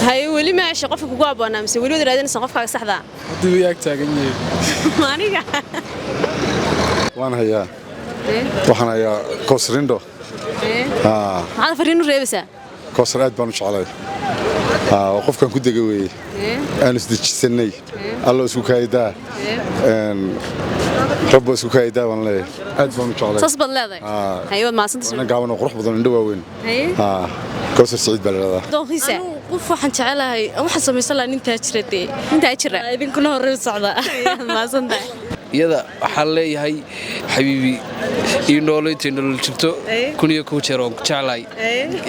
هاي ولي ما شقف كوكو أبونا مسوي ولي ودرادين سقف كاك صحدا دو ياك تاجني مانيكا وأنا هيا وحنا هيا كوسريندو هذا فرينو ريبسا كوسرات بنش عليه وقف كان كده قوي أنا سديت سني الله سكايدا رب سكايدا والله أد بنش عليه تصبر لا ذي أيوة ما صنت أنا قاعد نروح بدون ندوا وين كوسر سعيد بلده دوخيسة qof waxaan jecelahay waxaan samaysan lahaa inta jirtay أنت أشرة idinkuna hore u socda ما صنت iyada waxaa leeyahay xabiibi iyo nolosha nolol jirto kuniyo ku jiro jeclay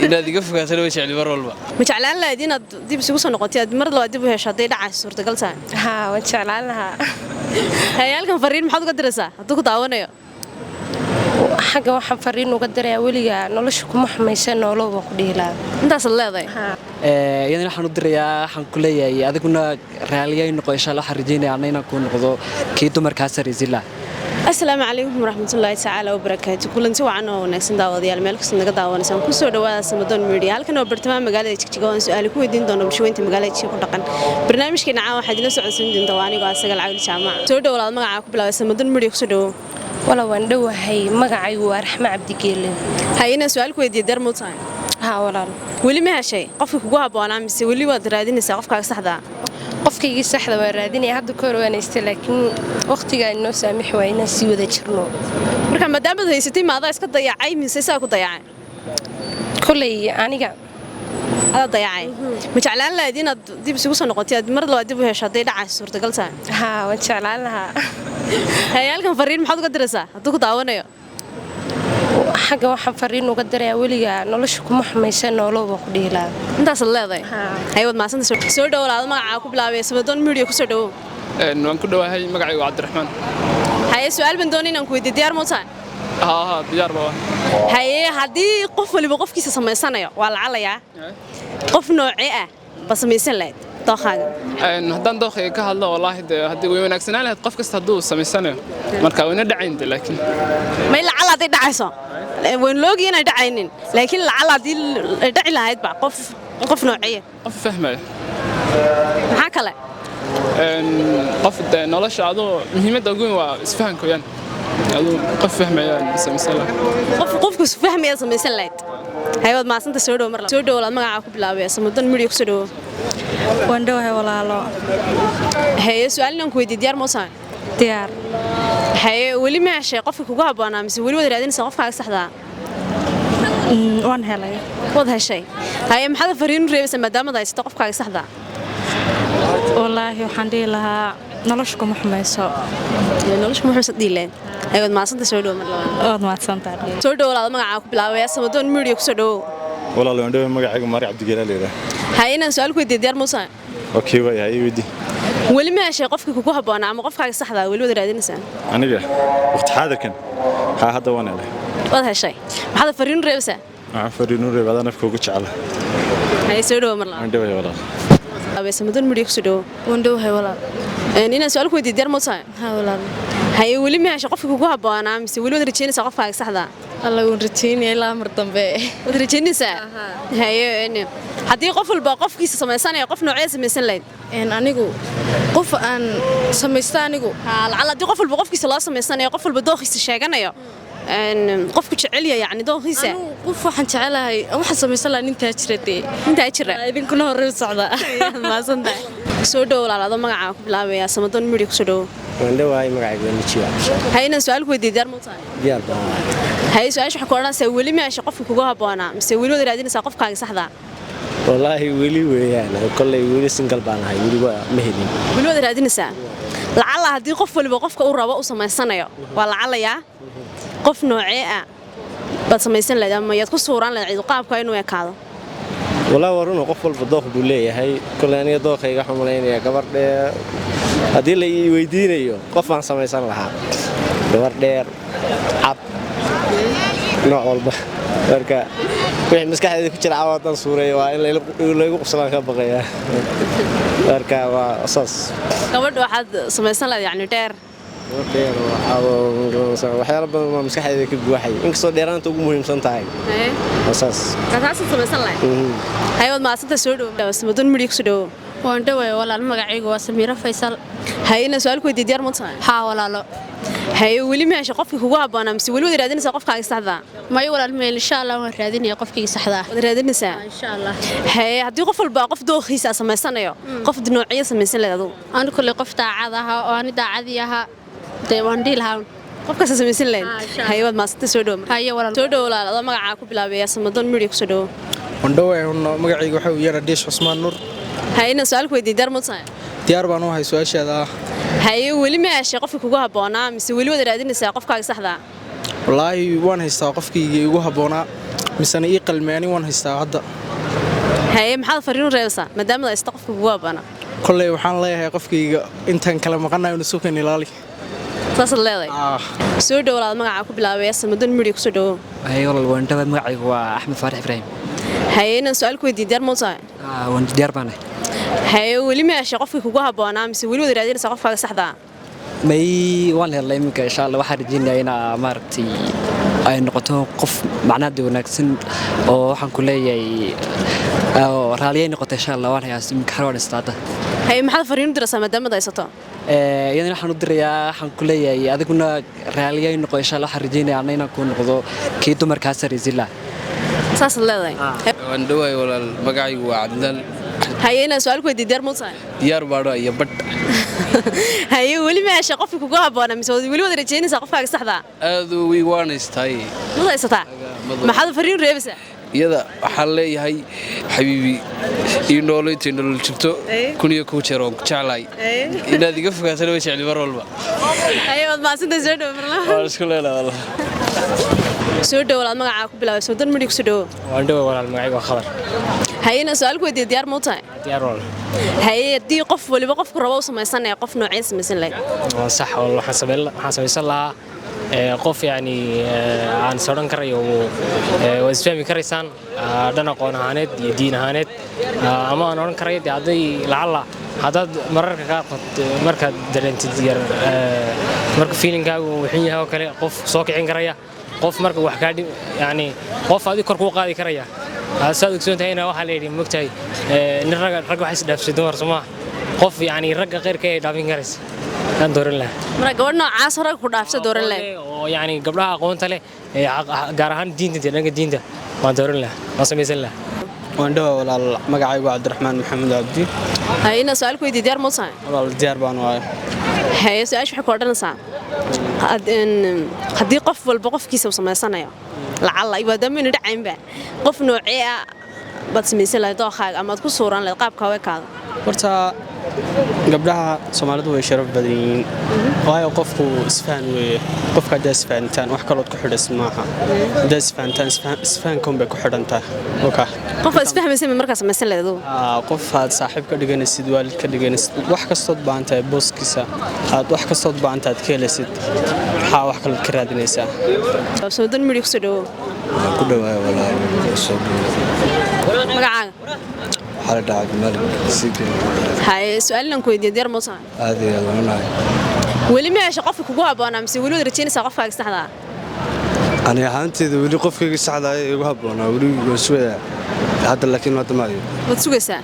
inaad iga fogaato way jecel mar walba ma jeclaan lahayd inaad dib isugu soo noqotay mar labaad dib u hesho haday dhacay suurtagal tahay haa waan jeclaan lahaa hayalkan fariin maxaad uga diraysaa hadduu ku daawanayo xagga waxaan fariin uga dirayaa weliga nolosha kuma xumaysan nolol waan ku dhiilaa intaas leedahay iyadana waxaan u dirayaa waxaan ku leeyahay adiguna raaliyay noqo insha Allah waxaan rajeynayaa inaan ku noqdo kii dumarkaas Sariisila السلام عليكم ورحمة الله تعالى وبركاته كلنا سوا عنه ونكسن داوديال مالك سن قداونا سان كل سو دواء سمدون ميديا هل كانوا برتمان مقالة تكتيكون سؤالك ويدين دونا بشوين تمقالة تشي كردقن برنامج كنا عاو حد نسوا عن سندين دواني قاسق العقل جامعة سو دوا ما عاكو بلا سمدون ميديا كسدوا ولا وندوا هي مقعي ورحمة عبد الجليل هاينا سؤالك ويدي در موتاين ها ولا ولي ما هالشيء قفك جوها بوانا مسي ولي ودرادين سقفك صحدا qofkayga saxda waa raadinaya hadda ka hor waan haystay laakiin waqtiga inoo saamix waa inaan sii wada jirno marka maadaama aad haysatay maada iska dayacay mise saa ku dayacay kulay aniga ada dayacay ma jeclaan lahayd inaad dib isugu soo noqotay aad mar labaad dib u hesho haday dhacay suurtagal tahay haa waan jeclaan lahaa hayalkan fariin maxaad uga diraysaa hadduu ku daawanayo xagga waxaan fariin uga dirayaa weliga nolosha kuma xumaysan nolol waan ku dhiilaa intaas leedahay haywad ma santa soo dhawaad magaca ku bilaabay Samadoon Media ku soo dhawo waan ku dhawahay magacaygu Cabdiraxmaan haye su'aal ban doonay inaan ku weydiiyo diyaar ma tahay ها diyaar baa haye hadii qof waliba qofkiisa sameysanayo waa la calayaa qof noocee ah ba sameysan lahayd dookhaaga haddaan dookhayga ka hadlo wallaahi haddii way wanaagsanaan lahayd qof kasta hadduu samaysanayo marka wayna dhacaynta laakiin may la calaad ay dhacayso وين لوجي أنا دعينين لكن العلا دي دعي لها يتبع قف نوعية قف فهمه هكذا قف نلاش عضو مهمة أقول واسفهم كيان عضو قف فهمه يعني سمسلا قف فهم يا سمسلا هاي ما سنت سودو مرة سودو ولا ما عاقب لا بس مدن مريك سودو وندو هاي ولا لا هاي سؤالنا كويدي ديار موسان ديار هاي ولي ما عشان قفك وجوها بنا مس ولي ودرادين سقفك صحدا وان هلاي وضع هالشيء هاي محل فرين ريبس مدام ضايع سقفك صحدا والله وحندي لها نلشكم محميسو نلشكم محميسو ديلين أيوة ما صنت سودو مرة ما صنت سودو ولا ما عاقب لا بس مدن مريك سودو والله لو عنده مقعد ماري عبد الجلال هذا هاي أنا سؤالك ودي ديار موسى اوكي وي هاي ودي ولي ما شيء قفك كوكو هبانا عم قفك صحدا ولي ودرادين سان انا جا وقت حاضر كان هذا وانا له وضع هالشيء هذا فرين ريبسه فرين ريب هذا نفكه وجعله هاي سودو مرة عنده والله بس مدن مريك سودو وندو هاي ولا أنا سؤالك ودي ديار موسى ها ولا هاي ولي ما شيء قفك كوكو هبانا مس ولي ودرادين سقفك صحدا الله ونرتيني إلى أمر ضمبي ودرادين سا هاي إنه haddii qof walba qofkiisa sameysanayo qof noocee sameysan lahayd anigu qof aan samaysta anigu lacala haddii qof walba qofkiisa loo sameysanayo qof walba dooqiisa sheeganayo qofku jecel yahay yani dooqiisa qof waxaan jecelahay waxaan samaysan lahaa intaa jira idinkuna hore u socda ma santa soo dhaw walaalo magaca ku bilaabaya Samadoon Media ku soo dhaw wandhawaay magacayga Nijiwa hayna su'aal ku weydiiyay ma tahay diyaar baa hay su'aasha waxa ku oranaysaa weli ma aasha qofka kugu haboona mise weli wada raadinaysaa qofkaaga saxda والله ولي ويانا كل ولي سنجل بانهاي ولي مهدي ولي ودا raadinaysa lacala hadii qof waliba qofka uu rabo u sameysanayo waa lacalaya qof noocee ah bad sameysan lahayd ama yaad ku suuran lahayd qaabka inuu yakaado والله ورنا قف البضاخ بوليه هاي كل أنا ضاخ يجا حملين يا كبر ده هذي اللي ويدينه قف عن سميسان لها كبر ده عب نوع والله بركة وين مسكح هذي كتير عوض صورة وإلا اللي يقول صلاة كبقية بركة وأساس كبر واحد سميسان لا يعني تير waxyaalo badan oo maskaxdayda ka buuxay inkastoo dheeraanta ugu muhiimsan tahay asaas kaas samaysan lahayd haywad maasanta soo dhaw samadoon midhiig soo dhaw waan dhaway walaal magacaygu waa Samiira Faysal hayna su'aal ku weydiin diyaar ma tahay haa walaalo hay weli ma hesho qofkii kugu haboonaa mise weli wada raadinaysaa qofkaaga saxda may walaal meel insha Allah waan raadinayaa qofkii saxda wada raadinaysaa insha Allah hay haddii qof walba qof dooqiisa samaysanayo qof noocyo samaysan leedo aan kulli qof daacad ah oo aan daacadi ah waan dhil haan qofkaas samaysan leed hay wad maasanta soo dhaw hay walaal soo dhaw walaal adoo magaca ku bilaabaya samadoon midhiig soo dhaw waan dhaway magacaygu waxa uu yahay Diish Usmaan Nur hayna su'aal ku weydiin diyaar ma tahay diyaar baan u hay su'aashaada hay weli ma hesho qofkii kugu haboonaa mise weli wada raadinaysaa qofkaaga saxda wallaahi waan haystaa qofkii igu haboonaa misana ii qalmeeni waan haystaa hadda hay maxaad fariin u reebsaa maadaama ay qofkii kugu haboonaa kolley waxaan leeyahay qofkayga intaan kala maqanayo inuu suukan ilaali saas leedahay soo dhaw walaal magaca ku bilaabaya samadoon midhiig soo dhaw hay walaal waan dhaway magacaygu waa Axmed Faarax Ibrahim hayna su'aal ku weydiin diyaar ma tahay waan diyaar baan hay weli ma hesho qofkii kugu haboonaa mise weli wada raadinaysaa qofkaaga saxda may waan helay iminka insha Allah waxaan rajeynayaa in maaragtay ay noqoto qof macnaheedu wanaagsan oo waxaan ku leeyahay raaliye noqoto insha Allah waan hayaa iminka xarwaan istaada hay maxaad fariin u diraysaa maadaama ay haysato iyadana waxaan u dirayaa waxaan ku leeyahay adiguna raaliye noqo insha Allah waxaan rajeynayaa inaan ku noqdo kii dumarkaas Rizila saas leedahay waan dhawaay walaal magacaygu waa Cabdilal hayna su'aal ku weydiin diyaar ma tahay diyaar baadho iyo badh hay weli ma hesho qofkii kugu haboonaa mise weli wada rajaynaysaa qofkaaga saxda aad u wiiwaanaystay ma haysataa maxaad fariin u reebaysaa iyada waxaan leeyahay xabiibi iyo nololta nolol jirto kun iyo kow jeer oo jeclay inaad iga fogaasan way jecel mar walba wad maasanta soo dhaw marlaa waa isku leeyahay wallahi soo dhaw walaal magaca ku bilaabay soo dan midhiig soo dhaw waan dhaway walaal magacaygu waa Khadar hayna su'aal ku weydiin diyaar ma tahay diyaar walaal hay haddii qof waliba qofku rabo u samaysanaya qof noocyo samaysan lahayd waa sax waxaan samaysan lahaa qof yani aan sodhan karayo waa isfahmi karaysaan dhan aqoon ahaaneed iyo diin ahaaneed ama aan odhan karayo dee hadday lacalla haddaad mararka qaar markaad dareentid yar marka fiilinkaagu wuxun yahay oo kale qof soo kicin karaya qof marka wax kaa yani qof adiga kor kuu qaadi karaya saad ogsoon tahayna waxaa la yidhi mogtahay nin ragga waxay isdhaafsay dumar somaa qof yani ragga qayrka ay dhaafin karaysa aan dooran lahaa marka gabadh noocaas rag ku dhaafsa dooran lahayd oo yani gabdhaha aqoonta leh gaar ahaan diinta dhanka diinta waan dooran lahaa waan samaysan lahaa waan dhaway walaal magacaygu waa Cabdiraxmaan Maxamed Abdi hayna su'aal ku weydiin diyaar ma tahay walaal diyaar baan u hay hay su'aasha waxa ku odhanaysaa haddii qof walba qofkiisa uu samaysanayo lacalla iyo maadaama inuu dhacaynba qof noocee ah baad samaysan lahayd dookhaaga ama aad ku suuran lahayd qaabka haweenkaada horta gabdhaha Soomaalidu way sharaf badan yihiin waayo qofku isfaan weeye qofka haddii isfaantaan wax kale ku xidhis maaha haddii isfaankan bay ku xidhantahay qof isfahmaysan markaa samaysan lahayd qof aad saaxiib ka dhiganaysid waalid ka dhiganaysid wax kastood baahan tahay booskiisa aad wax kastood baahan tahay ka helaysid waxaa wax kale ka raadinaysaa soo dan midhiig soo dhaw ku dhawaay walaal soo dhaw magacaaga xal dhacay malik sidii hay su'aalan ku weydiin diyaar ma tahay aad iyo wanaag weli ma hesho qofkii kugu haboonaa mise weli wada rajaynaysaa qofkaaga saxda ani ahaanteeda weli qofkayga saxda ah igu haboonaa weli waan sugayaa hadda laakiin hadda ma ayo wad sugaysaa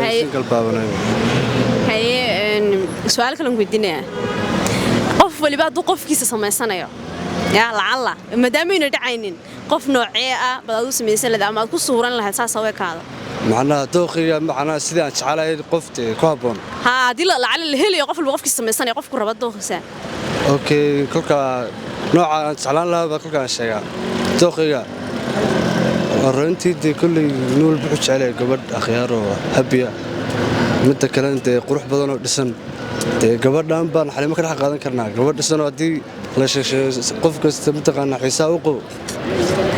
hay single baabanayo hay su'aal kale aan ku weydiinayaa qof waliba hadduu qofkiisa samaysanayo yaa lacalla maadaama inuu dhacaynin qof noocee ah baad u samaysan lahayd ama aad ku suuran lahayd saas haweenkaada macnaha dooqiga macnaha sidii aan jecelahay qofte ku haboon haddii lacalla la helayo qof walba qofkiisa samaysanaya qofku raba dooqiisa okay kolka nooca aan jeclaan lahaa baa kolkaan sheegaa dooqiga runtii dee kolley nin walba wuxuu jecel yahay gabadh akhyaar oo habiya midda kale dee qurux badan oo dhisan dee gabadhan baan xalimo ka dhex qaadan karnaa gabadh dhisan oo haddii la sheesheeyo qof kasta mataqaanaa xiisaa u qabo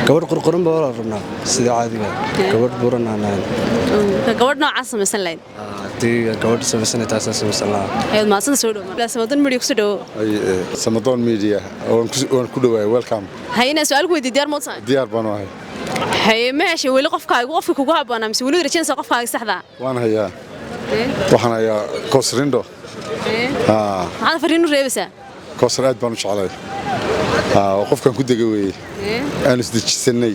gabadh qurquran baa wala rabnaa sida caadiga gabadh buuran aan ahayn gabadh noocaas samaysan lahayd haddii gabadh samaysanay taasaan samaysan lahaa ayaad maasanta soo dhaw samadoon midhiig kusoo dhawo samadoon media waan ku dhawaay welcome hayna su'aal ku weydiin diyaar ma tahay diyaar baan u ahay hay ma heshay weli qofkii kugu haboonaa mise weli rajaynaysaa qofkaaga saxda waan hayaa waxaan ayaa Kosrindo maxaad fariin u reebaysaa Kosr aad baan u jeclahay qofkan ku degay weeye aan isdejisanay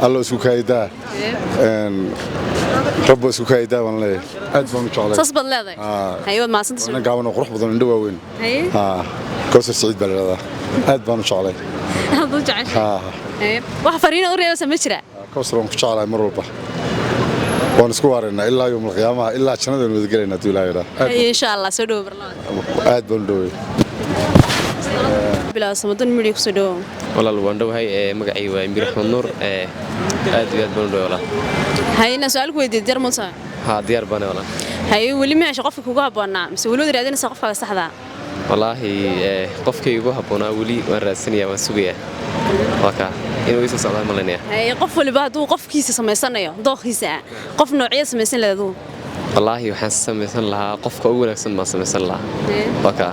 alla isku kaydaa rabbo isku kaydaa waan leeyahay aad baan u jeclahay sas bad leedahay hayo ma santas ana gaaban qurux badan indho waaweyn Kosr Saciid baa leedahay aad baan u jeclahay aad u jeclahay wax fariin u reebaysaa ma jira Kosr waan ku jeclahay mar walba waan isku waarayna ilaa yawm qiyaamaha ilaa jannada wada galayna duulaayada insha Allah soo dhaw barnaamij aad baan dhaway bilaa samadan midii ku soo dhaw walaal waan dhawahay magacay waa Imir Axmed Nuur aad iyo aad baan dhawahay walaal hayna su'aal ku weydiin diyaar muusa ha diyaar baan walaal hay wali meesha qofka kugu haboonaa mise wali wada raadinaysa qofka saxda wallaahi qofkii ugu haboonaa wali waan raadsanayaa waan sugayaa waka inuu isu socdo malinaya hay qof waliba haduu qofkiisa sameysanayo dooqiisa qof noocyo sameysan leedo wallaahi waxaan sameysan lahaa qofka ugu wanaagsan ma sameysan lahaa waka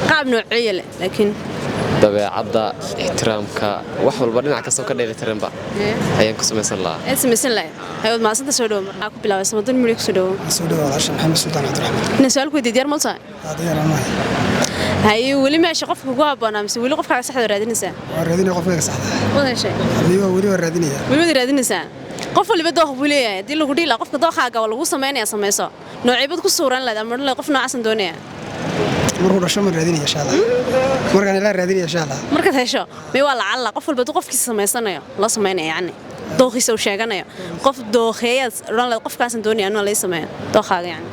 qaab noocyo leh laakiin dabeecadda ixtiraamka wax walba dhinac kasta ka dheelitiranba ayaan ku sameysan lahaa sameysan lahaa hayo ma santa soo dhaw markaa ku bilaabay samadan midii ku soo dhaw Ashan Maxamed Sultan Cabdiraxmaan ina su'aal ku weydiin diyaar muusa diyaar ma hay wali meesha qofka kugu haboonaa mise wali qofka saxda raadinaysa waa raadinay qofka saxda wada shay wali waa raadinaya wali wada raadinaysa qof waliba dooq buu leeyahay hadii lagu dhiila qofka dooqaaga waa lagu sameeynaya sameyso noocyabad ku suuran leedahay ama qof noocaas doonaya markuu dhasho ma raadinaya insha Allah markaan la raadinaya insha Allah marka hesho may waa lacala qof walba qofkiisa sameysanayo la sameynaya yani dooqiisa uu sheeganayo qof dooqeeyad ran la qofkaas doonaya inuu la sameeyo dooqaaga yani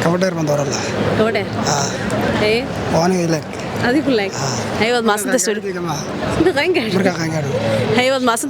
gabadheer baan dooran lahaa gabadheer hey waana ilaag adigu laag hay wad ma santa soo marka qaan gaadho marka qaan gaadho hay wad ma santa